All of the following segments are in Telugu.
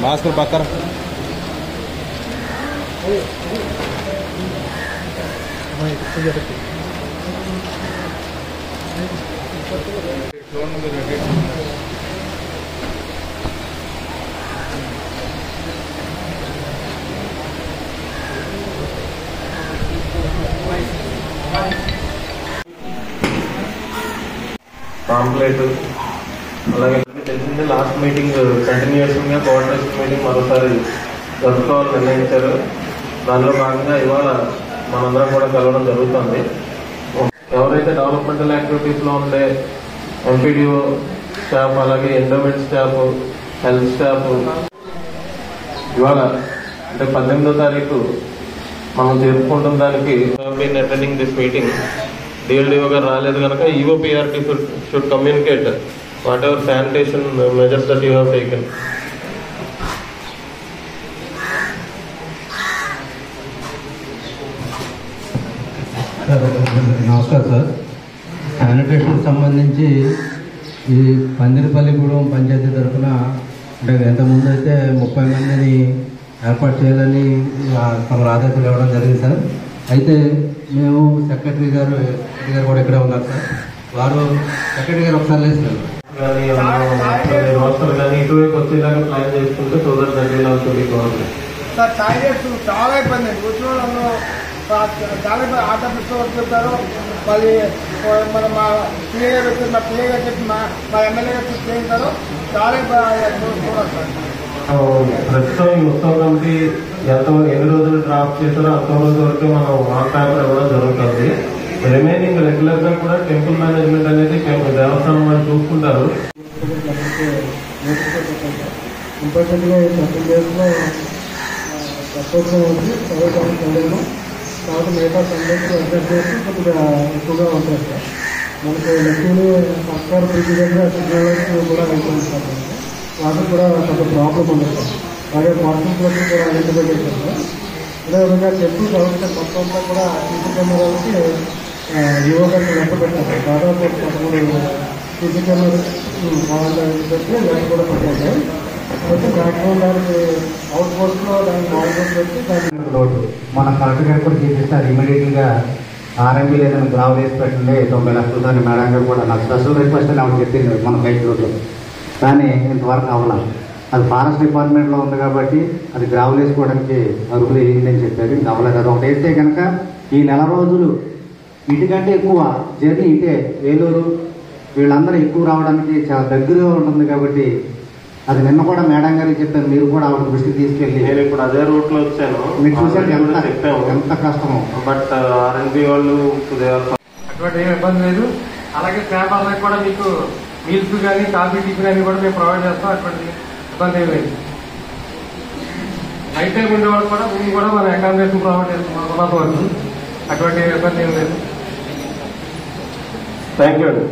मास्क पक्कर పాంప్లెట్ అలాగే తెలిసింది. లాస్ట్ మీటింగ్ కంటిన్యూస్గా కోఆర్డినేషన్ మీటింగ్ మరోసారి జరుపుకోవాలని నిర్ణయించారు. దానిలో భాగంగా ఇవాళ మనందరం కూడా కలవడం జరుగుతుంది. ఎవరైతే డెవలప్మెంటల్ యాక్టివిటీస్లో ఉండే ఎంపీడీఓ స్టాఫ్, అలాగే ఎండోమెంట్ స్టాఫ్, హెల్త్ స్టాఫ్ ఇవాళ అంటే 18వ తారీఖు మనం జరుపుకుంటున్న దానికి been attending this meeting. DLDO గారు రాలేదు కనుక EOPRT should communicate whatever sanitation measures that you have taken. నమస్కారం సార్. శానిటేషన్ సంబంధించి ఈ పందిరిపల్లిగూడెం పంచాయతీ తరఫున అంటే ఇంతకుముందు అయితే 30 మందిని ఏర్పాటు చేయాలని తమ ఆదేశాలు ఇవ్వడం జరిగింది సార్. అయితే మేము సెక్రటరీ గారు కూడా ఇక్కడే ఉన్నారు సార్. వారు సెక్రటరీ గారు ఒకసారి లేస్తారు కానీ వ్యవస్థలు కానీ ఇటువైపు వచ్చేలాగా ప్లాన్ చేసుకుంటే సోదరు దగ్గర సార్ టాయిలెట్స్ చాలా ఇబ్బంది అండి. వచ్చిన వాళ్ళు చాలా ఇబ్బంది. ఆటోపిస్తో వచ్చేస్తారు. మళ్ళీ మన మా పిఏ గారు వచ్చి మా పిఏ గారు చెప్పి మా ఎమ్మెల్యే గారు చెప్పి చేయించారు. చాలా చూడాలి సార్. ప్రస్తుతం ఈ ఉత్సవ కమిటీ ఎన్ని రోజులు డ్రాఫ్ట్ చేశారో అంత రోజు వరకు మనం ఆన్ పేపర్ ఇవ్వడం జరుగుతుంది. రిమైనింగ్ రెగ్యులర్ గా కూడా టెంపుల్ మేనేజ్మెంట్ అనేది దేవస్థానం వాళ్ళు చూసుకుంటారు. ఇంపార్టెంట్ గా 13 days లో తక్కువ ఉంది. చదువుతాము తర్వాత మిగతా సండేస్ అడ్జస్ట్ చేసి కొద్దిగా ఎక్కువగా ఉంటుంది సార్. మనకు లక్ష్మీ సర్కారు ప్రతి దగ్గర కూడా వెళ్తున్నాం. వాటికి కూడా కొంత ప్రాబ్లం ఉంది సార్. అలాగే పార్కింగ్ ప్లేస్ కూడా ఐడెంటిఫై చేశారు సార్. అదేవిధంగా టెంపుల్ గవర్నమెంట్ మొత్తం అంతా కూడా సీసీ కెమెరాలకి యువకులకు లెక్క పెట్టారు. దాదాపు 13 సీసీ కెమెరాలు కావాలని చెప్పి లెక్క కూడా పెట్టారు. అయితే మ్యాక్సిమం దానికి అవుట్ పోస్ట్లో దాన్ని మానిటర్ పెట్టి దాన్ని రోడ్డు మన కలెక్టర్ గారు కూడా చూపిస్తారు. ఇమీడియట్గా ఆర్ఎంపీ లేదని గ్రావెల్ వేసి పెట్టండి 90 లక్షలు. దాన్ని మేడం గారు కూడా నాకు స్పెషల్ రిక్వెస్ట్ అని ఆవిడ చెప్పింది మన బైక్ రోడ్లో. కానీ ఇంతవరకు అవ్వాలి. అది ఫారెస్ట్ డిపార్ట్మెంట్లో ఉంది కాబట్టి అది గ్రావెల్ వేసుకోవడానికి అరువులు వేయిందని చెప్పారు. ఇంకా అవ్వలేదు. అది ఒకటి వేస్తే కనుక ఈ నెల రోజులు ఇటుకంటే ఎక్కువ జర్నీ ఇటే వేలూరు వీళ్ళందరూ ఎక్కువ రావడానికి చాలా దగ్గరగా ఉంటుంది కాబట్టి అది నిన్న కూడా మేడం గారికి చెప్పాను. మీరు కూడా ఆవిడ దృష్టికి తీసుకెళ్ళి నేను ఇప్పుడు అదే రూట్ లో వచ్చాను. మీరు చూసారు ఎంత కష్టమో. బట్ ఆర్ఎన్బి వాళ్ళు అటువంటి ఏమి ఇబ్బంది లేదు. అలాగే పేపర్లకు కూడా మీకు మీల్స్ కానీ కాఫీ టిఫిన్ అన్ని కూడా మేము ప్రొవైడ్ చేస్తాం. అటువంటి ఇబ్బంది ఏమి లేదు. నైట్ టైం ఉండేవాళ్ళు కూడా మేము కూడా మన అకామిడేషన్ ప్రొవైడ్ చేస్తున్నాం ఉన్నత వరకు. అటువంటి ఇబ్బంది ఏమి లేదు. థ్యాంక్ యూ అండి.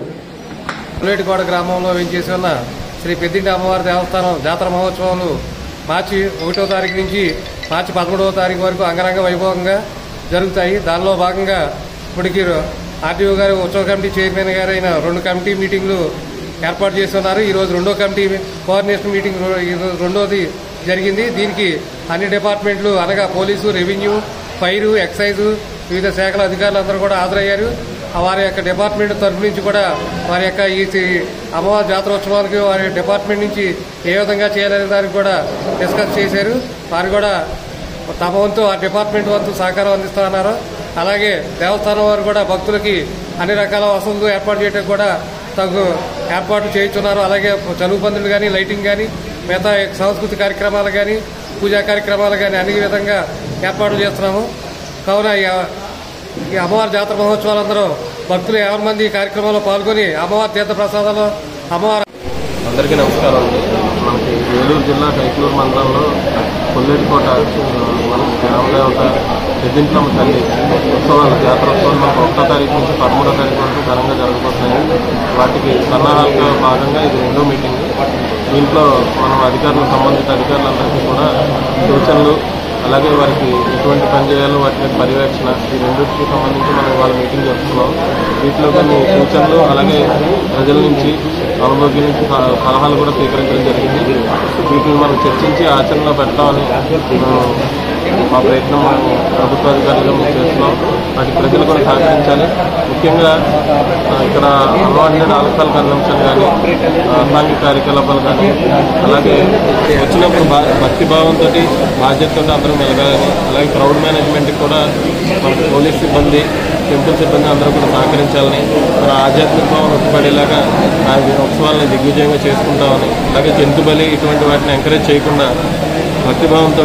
పులేటికోట గ్రామంలో వేయించేసి ఉన్న శ్రీ పెద్దింటి అమ్మవారి దేవస్థానం జాతర మహోత్సవాలు మార్చి 1వ తారీఖు నుంచి మార్చి 11వ తారీఖు వరకు అంగరంగ వైభవంగా జరుగుతాయి. దానిలో భాగంగా ఇప్పటికీ ఆర్టీఓ గారు ఉత్సవ కమిటీ చైర్మన్ గారైన 2 కమిటీ మీటింగ్లు ఏర్పాటు చేస్తున్నారు. ఈరోజు 2వ కమిటీ కోఆర్డినేషన్ మీటింగ్ రెండోది జరిగింది. దీనికి అన్ని డిపార్ట్మెంట్లు అనగా పోలీసు, రెవెన్యూ, ఫైరు, ఎక్సైజు, వివిధ శాఖల అధికారులందరూ కూడా హాజరయ్యారు. వారి యొక్క డిపార్ట్మెంట్ తరఫు నుంచి కూడా వారి యొక్క ఈ అమ్మవారి జాతరోత్సవాలకి వారి డిపార్ట్మెంట్ నుంచి ఏ విధంగా చేయాలనే దానికి కూడా డిస్కస్ చేశారు. వారు కూడా తమ వంతు ఆ డిపార్ట్మెంట్ వంతు సహకారం అందిస్తున్నారు. అలాగే దేవస్థానం వారు కూడా భక్తులకి అన్ని రకాల వసతులు ఏర్పాటు చేయడానికి కూడా తగు ఏర్పాట్లు చేయించున్నారు. అలాగే చలువు పందులు కానీ, లైటింగ్ కానీ, మిగతా సాంస్కృతిక కార్యక్రమాలు కానీ, పూజా కార్యక్రమాలు కానీ అన్ని విధంగా ఏర్పాట్లు చేస్తున్నాము. కావున ఈ అమ్మవారి జాతర మహోత్సవాలందరూ భక్తులు 50 మంది ఈ కార్యక్రమంలో పాల్గొని అమ్మవారి తీర్థ ప్రసాదాలు అమ్మవారి. అందరికీ నమస్కారం అండి. మనకి ఏలూరు జిల్లా కైకలూరు మండలంలో కొల్లేటికోట మనకి గ్రామదేవత పెద్దింట్లమ్మ తల్లి ఉత్సవాలు జాతరోత్సవాలు మనకు 1వ తారీఖు నుంచి 13వ తారీఖు వరకు ఘనంగా జరగబోతున్నాయి. వాటికి సన్నాహాలతో భాగంగా ఇది 2వ మీటింగ్. దీంట్లో మనం సంబంధిత అధికారులందరికీ కూడా సూచనలు, అలాగే వారికి ఎటువంటి పని చేయాలో వాటి పర్యవేక్షణ, ఈ రెండింటికి సంబంధించి మనం వాళ్ళ మీటింగ్ జరుపుతున్నాం. వీటిలో కొన్ని సూచనలు, అలాగే ప్రజల నుంచి, అనుభోగ్యుల నుంచి సలహాలు కూడా స్వీకరించడం జరిగింది. వీటిని మనం చర్చించి ఆచరణలో పెడతామని మా ప్రయత్నం మనం ప్రభుత్వ అధికారులుగా మేము చేస్తున్నాం. వాటికి ప్రజలు కూడా సహకరించాలి. ముఖ్యంగా ఇక్కడ అన్వాంటెడ్ ఆల్కహాల్ కన్సంప్షన్ కానీ, అసాంఘిక కార్యకలాపాలు కానీ, అలాగే వచ్చినప్పుడు భక్తిభావంతో బాధ్యతతో అందరూ మెలగాలని, అలాగే క్రౌడ్ మేనేజ్మెంట్కి కూడా మన పోలీస్ సిబ్బంది, టెంపుల్ సిబ్బంది అందరూ కూడా సహకరించాలని, మన ఆధ్యాత్మిక భావన ఉట్టిపడేలాగా ఆ ఉత్సవాలని దిగ్విజయంగా చేసుకుంటామని, అలాగే జంతు బలి ఇటువంటి వాటిని ఎంకరేజ్ చేయకుండా భక్తిభావంతో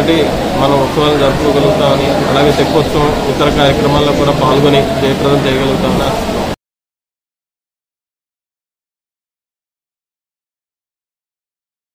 మనం ఉత్సవాలు జరుపుకోగలుగుతామని, అలాగే తెప్పోత్సవం ఇతర కార్యక్రమాల్లో కూడా పాల్గొని జయప్రదం చేయగలుగుతామని